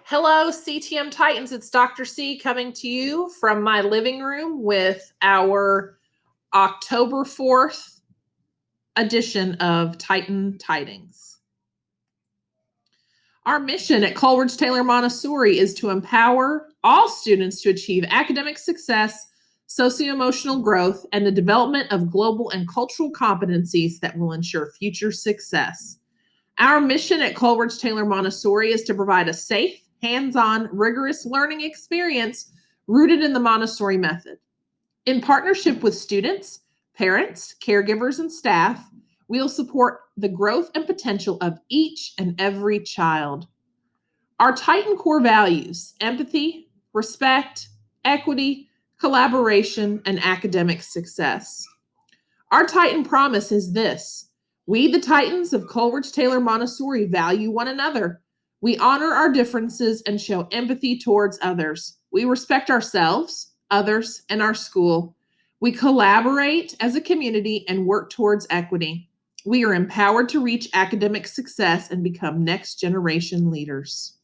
Hello, CTM Titans. It's Dr. C coming to you from my living room with our October 4th edition of Titan Tidings. Our mission at Coleridge Taylor Montessori is to empower all students to achieve academic success, socio-emotional growth, and the development of global and cultural competencies that will ensure future success. Our mission at Coleridge Taylor Montessori is to provide a safe, hands-on, rigorous learning experience rooted in the Montessori method. In partnership with students, parents, caregivers, and staff, we'll support the growth and potential of each and every child. Our Titan core values: empathy, respect, equity, collaboration, and academic success. Our Titan promise is this: we, the Titans of Coleridge Taylor Montessori, value one another. We honor our differences and show empathy towards others. We respect ourselves, others, and our school. We collaborate as a community and work towards equity. We are empowered to reach academic success and become next generation leaders.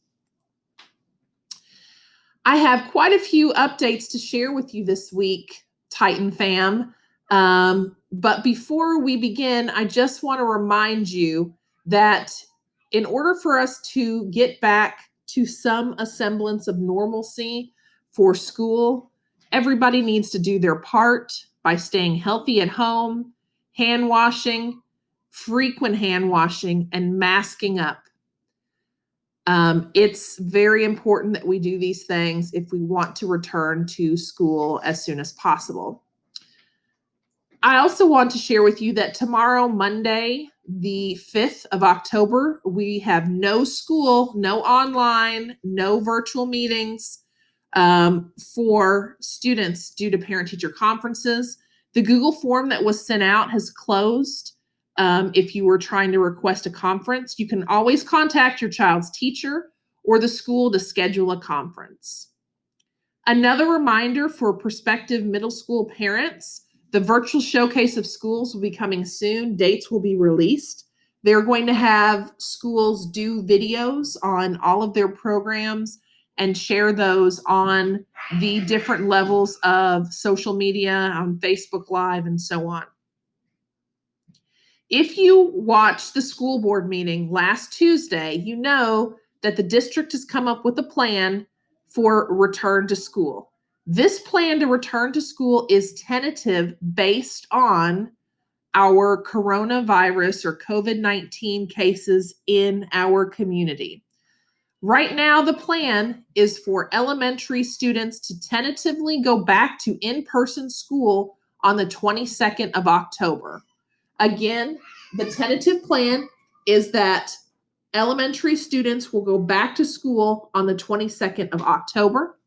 I have quite a few updates to share with you this week, Titan fam. But before we begin, I just want to remind you that in order for us to get back to some semblance of normalcy for school, everybody needs to do their part by staying healthy at home, hand washing, frequent hand washing, and masking up. It's very important that we do these things if we want to return to school as soon as possible. I also want to share with you that tomorrow, Monday, the 5th of October, we have no school, no online, no virtual meetings for students due to parent-teacher conferences. The Google form that was sent out has closed. If you were trying to request a conference, you can always contact your child's teacher or the school to schedule a conference. Another reminder for prospective middle school parents: the virtual showcase of schools will be coming soon. Dates will be released. They're going to have schools do videos on all of their programs and share those on the different levels of social media, on Facebook Live, and so on. If you watched the school board meeting last Tuesday, you know that the district has come up with a plan for return to school. This plan to return to school is tentative based on our coronavirus or COVID-19 cases in our community. Right now, the plan is for elementary students to tentatively go back to in-person school on the 22nd of October. Again, the tentative plan is that elementary students will go back to school on the 22nd of October.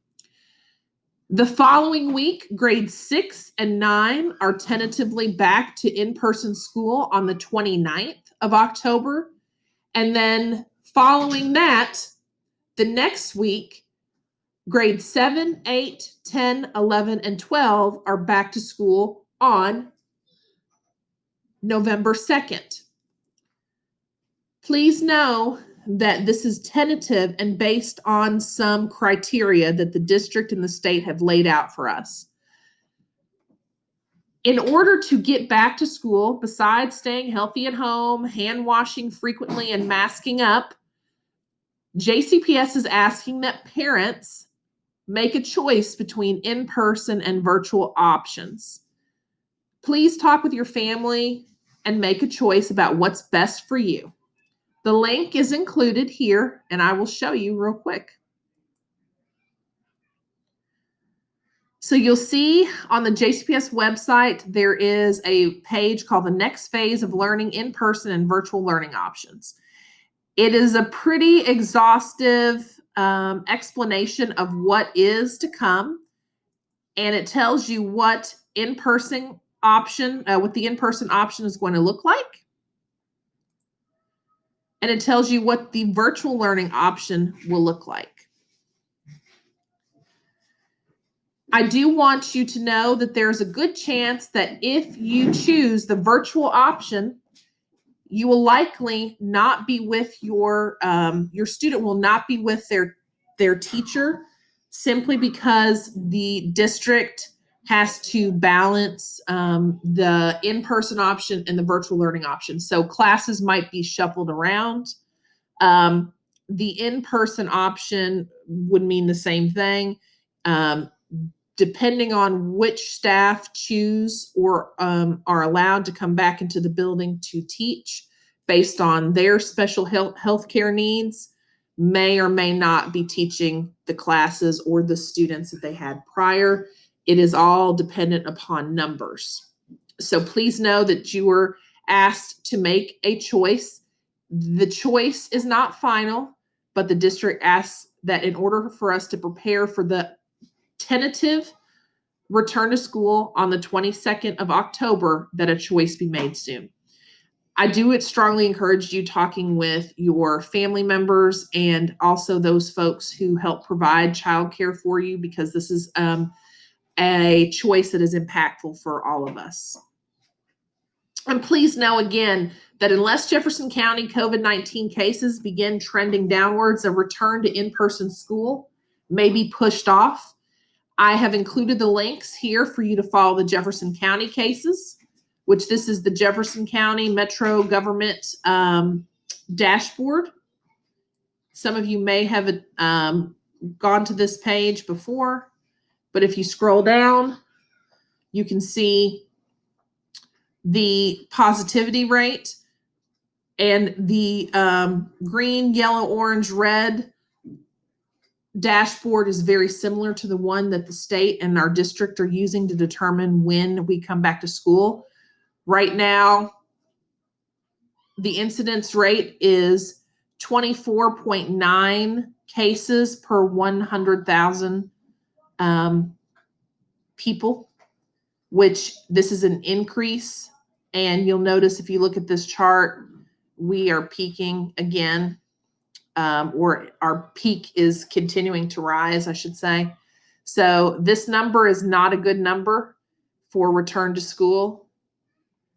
The following week, grades 6 and 9 are tentatively back to in-person school on the 29th of October. And then following that, the next week, grades 7, 8, 10, 11, and 12 are back to school on November 2nd. Please know that this is tentative and based on some criteria that the district and the state have laid out for us. In order to get back to school, besides staying healthy at home, hand washing frequently, and masking up, JCPS is asking that parents make a choice between in-person and virtual options. Please talk with your family and make a choice about what's best for you. The link is included here, and I will show you real quick. So you'll see on the JCPS website, there is a page called the Next Phase of Learning In-Person and Virtual Learning Options. It is a pretty exhaustive explanation of what is to come, and it tells you what the in-person option is going to look like. And it tells you what the virtual learning option will look like. I do want you to know that there's a good chance that if you choose the virtual option, you will likely not be with your student will not be with their their teacher, simply because the district has to balance the in-person option and the virtual learning option. So classes might be shuffled around. The in-person option would mean the same thing. Depending on which staff choose or are allowed to come back into the building to teach based on their special healthcare needs, may or may not be teaching the classes or the students that they had prior. It is all dependent upon numbers. So please know that you were asked to make a choice. The choice is not final, but the district asks that in order for us to prepare for the tentative return to school on the 22nd of October, that a choice be made soon. I do strongly encourage you talking with your family members and also those folks who help provide childcare for you, because this is a choice that is impactful for all of us. And please know again that unless Jefferson County COVID-19 cases begin trending downwards, a return to in-person school may be pushed off. I have included the links here for you to follow the Jefferson County cases, which this is the Jefferson County Metro Government dashboard. Some of you may have gone to this page before, but if you scroll down, you can see the positivity rate, and the green, yellow, orange, red dashboard is very similar to the one that the state and our district are using to determine when we come back to school. Right now, the incidence rate is 24.9 cases per 100,000 people, which this is an increase. And you'll notice if you look at this chart, we are peaking again. Or our peak is continuing to rise, I should say. So this number is not a good number for return to school,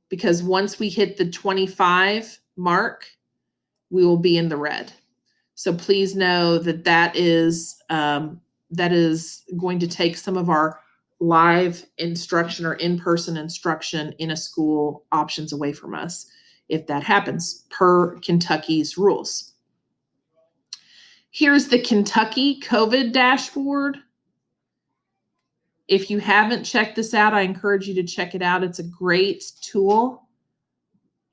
because once we hit the 25 mark, we will be in the red. So please know that that is going to take some of our live instruction or in-person instruction in a school options away from us if that happens, per Kentucky's rules. Here's the Kentucky COVID dashboard. If you haven't checked this out, I encourage you to check it out. It's a great tool.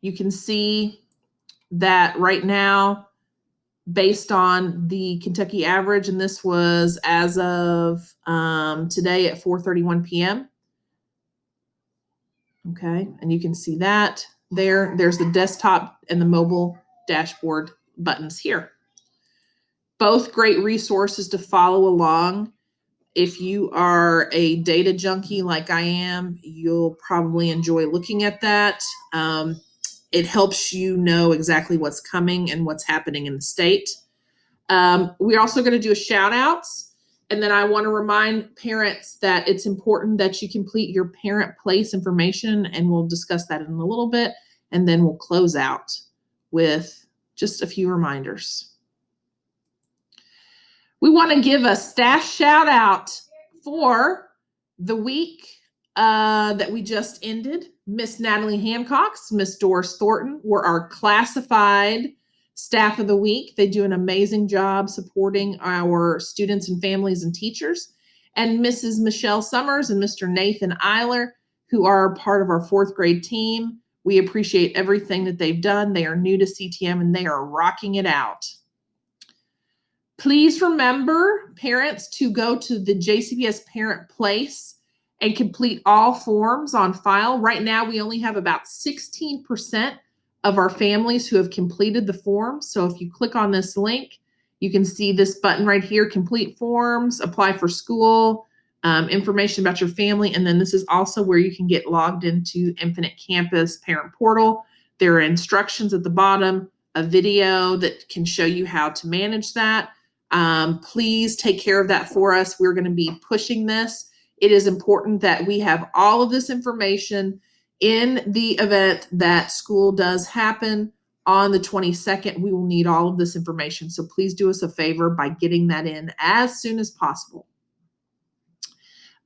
You can see that right now, based on the Kentucky average, and this was as of today at 4:31 p.m. Okay, and you can see that there. There's the desktop and the mobile dashboard buttons here. Both great resources to follow along. If you are a data junkie like I am, you'll probably enjoy looking at that. It helps you know exactly what's coming and what's happening in the state. We're also going to do a shout outs. And then I want to remind parents that it's important that you complete your parent place information, and we'll discuss that in a little bit. And then we'll close out with just a few reminders. We want to give a staff shout out for the week that we just ended. Miss Natalie Hancox, Miss Doris Thornton were our classified staff of the week. They do an amazing job supporting our students and families and teachers. And Mrs. Michelle Summers and Mr. Nathan Eiler, who are part of our fourth grade team. We appreciate everything that they've done. They are new to CTM and they are rocking it out. Please remember, parents, to go to the JCPS Parent Place and complete all forms on file. Right now, we only have about 16% of our families who have completed the forms. So if you click on this link, you can see this button right here, complete forms, apply for school, information about your family. And then this is also where you can get logged into Infinite Campus Parent Portal. There are instructions at the bottom, a video that can show you how to manage that. Please take care of that for us. We're going to be pushing this. It is important that we have all of this information in the event that school does happen on the 22nd, we will need all of this information. So please do us a favor by getting that in as soon as possible.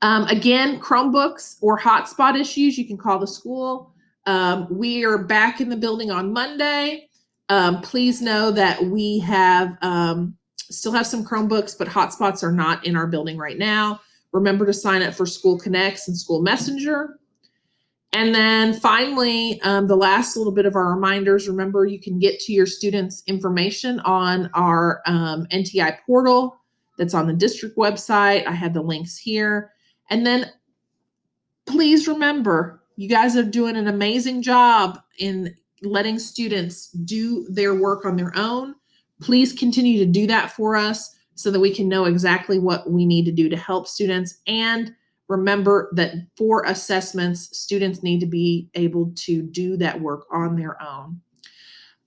Again, Chromebooks or hotspot issues, you can call the school. We are back in the building on Monday. Please know that we have still have some Chromebooks, but hotspots are not in our building right now. Remember to sign up for School Connects and School Messenger. And then finally, the last little bit of our reminders, remember you can get to your students' information on our NTI portal that's on the district website. I have the links here. And then please remember, you guys are doing an amazing job in letting students do their work on their own. Please continue to do that for us so that we can know exactly what we need to do to help students. And remember that for assessments, students need to be able to do that work on their own.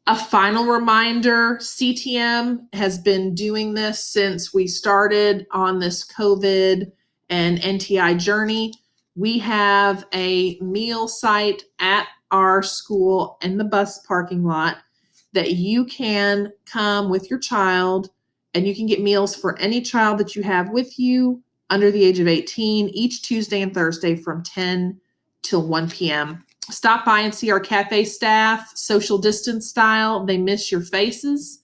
A final reminder, CTM has been doing this since we started on this COVID and NTI journey. We have a meal site at our school in the bus parking lot that you can come with your child and you can get meals for any child that you have with you under the age of 18 each Tuesday and Thursday from 10 till 1 p.m. Stop by and see our cafe staff, social distance style. They miss your faces.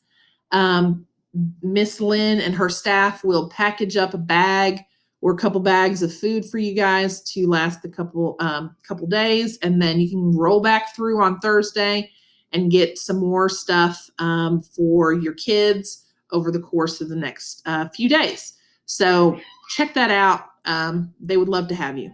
Miss Lynn and her staff will package up a bag or a couple bags of food for you guys to last the couple days, and then you can roll back through on Thursday and get some more stuff for your kids over the course of the next few days. So check that out. They would love to have you.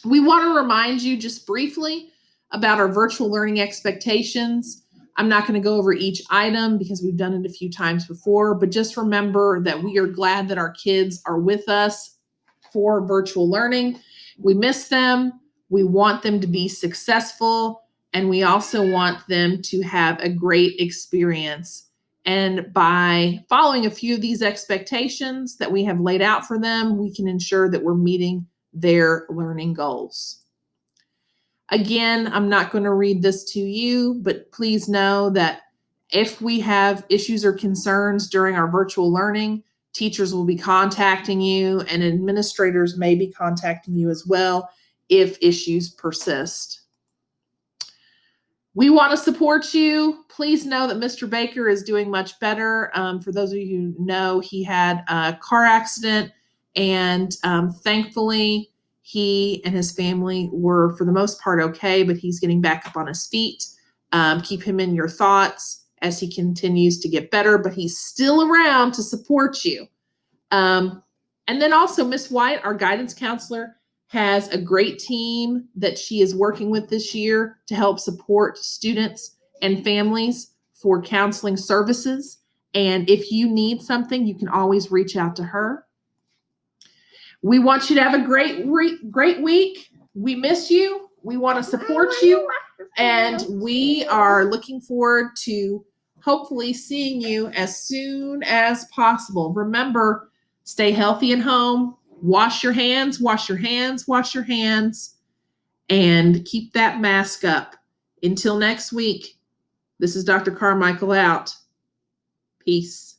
We want to remind you just briefly about our virtual learning expectations. I'm not going to go over each item because we've done it a few times before, but just remember that we are glad that our kids are with us for virtual learning. We miss them. We want them to be successful, and we also want them to have a great experience. And by following a few of these expectations that we have laid out for them, we can ensure that we're meeting their learning goals. Again, I'm not going to read this to you, but please know that if we have issues or concerns during our virtual learning, teachers will be contacting you and administrators may be contacting you as well if issues persist. We want to support you. Please know that Mr. Baker is doing much better. For those of you who know, he had a car accident, and thankfully, he and his family were, for the most part, okay, but he's getting back up on his feet. Keep him in your thoughts as he continues to get better, but he's still around to support you. And then also, Miss White, our guidance counselor, has a great team that she is working with this year to help support students and families for counseling services. And if you need something, you can always reach out to her. We want you to have a great week. We miss you. We want to support you. And we are looking forward to hopefully seeing you as soon as possible. Remember, stay healthy at home. Wash your hands, wash your hands, wash your hands, and keep that mask up. Until next week, this is Dr. Carmichael out. Peace.